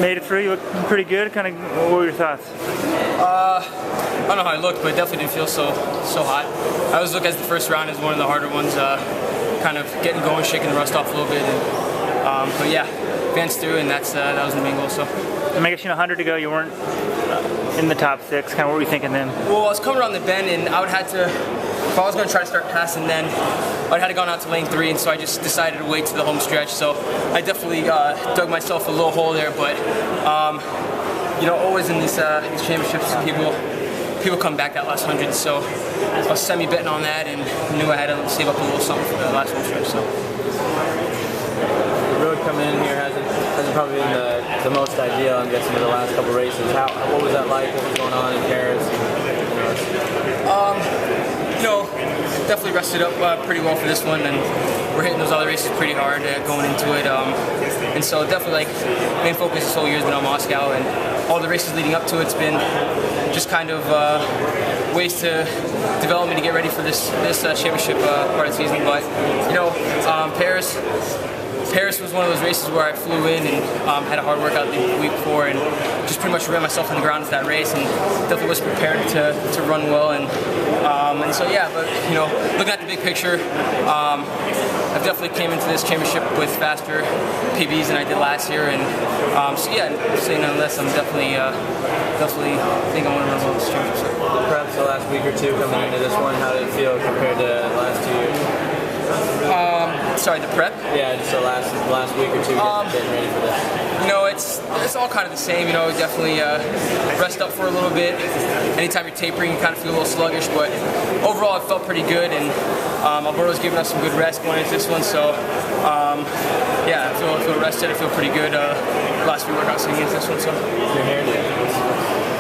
made it through. You look pretty good. Kind of, what were your thoughts? I don't know how I looked, but it definitely didn't feel so hot. I always look at the first round as one of the harder ones, kind of getting going, shaking the rust off a little bit. But yeah, advanced through, and that was the main goal. So. I guess 100 to go, you weren't in the top 6. Kind of what were you thinking then? Well, I was coming around the bend, and I would have to, if I was going to try to start passing, then I would have to gone out to lane 3, and so I just decided to wait to the home stretch. So I definitely dug myself a little hole there, but you know, always in these championships, people come back that last 100. So I was semi-betting on that, and knew I had to save up a little something for the last home stretch. So. The road coming in here hasn't probably been the most ideal, I'm guessing, in the last couple races. What was that like? What was going on in Paris? You know, definitely rested up pretty well for this one, and we're hitting those other races pretty hard going into it. And so definitely, like, main focus this whole year has been on Moscow, and all the races leading up to it's been just kind of ways to develop me to get ready for this championship part of the season. But you know, Paris was one of those races where I flew in and had a hard workout the week before, and just pretty much ran myself on the ground for that race, and definitely was prepared to run well. And so yeah, but you know, looking at the big picture, I've definitely came into this championship with faster PBs than I did last year, and so yeah, saying nonetheless, I'm definitely think I want to run well this championship. Perhaps the last week or two coming into this one, how did it feel compared to the last 2 years? Sorry, the prep? Yeah, just the last week or two getting ready for this. You know, it's all kind of the same. You know, definitely rest up for a little bit. Anytime you're tapering, you kind of feel a little sluggish, but overall it felt pretty good, and Alberto's given us some good rest going into this one, so yeah, I feel rested. I feel pretty good last few workouts against this one. So. Your hair did.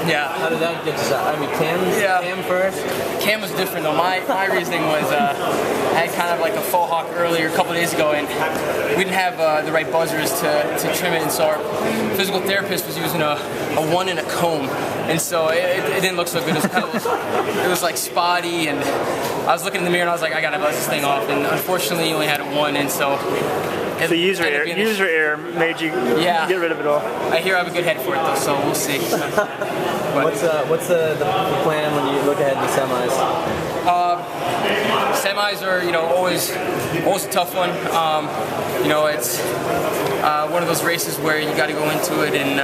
Yeah. How did that get to I mean, Cam first? Cam was different though. My reasoning was I had kind of like a faux hawk earlier a couple of days ago, and we didn't have the right buzzers to trim it, and so our physical therapist was using a 1 and a comb, and so it didn't look so good. It was like spotty, and I was looking in the mirror and I was like, I gotta buzz this thing off, and unfortunately you only had a 1, and so. So user error made you get rid of it all. I hear I have a good head for it though, so we'll see. What's the plan when you look ahead to semis? Semis are, you know, always a tough one. You know, it's one of those races where you got to go into it and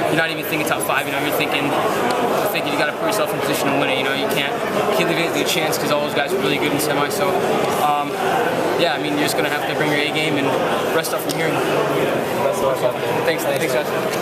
you're not even thinking top 5. You know, you're thinking you got to put yourself in position to win it. You know, you can't leave anything a chance because all those guys are really good in semis. So yeah, I mean, you're just gonna have to bring your A game and rest up from here. Best of luck out there. Thanks, guys.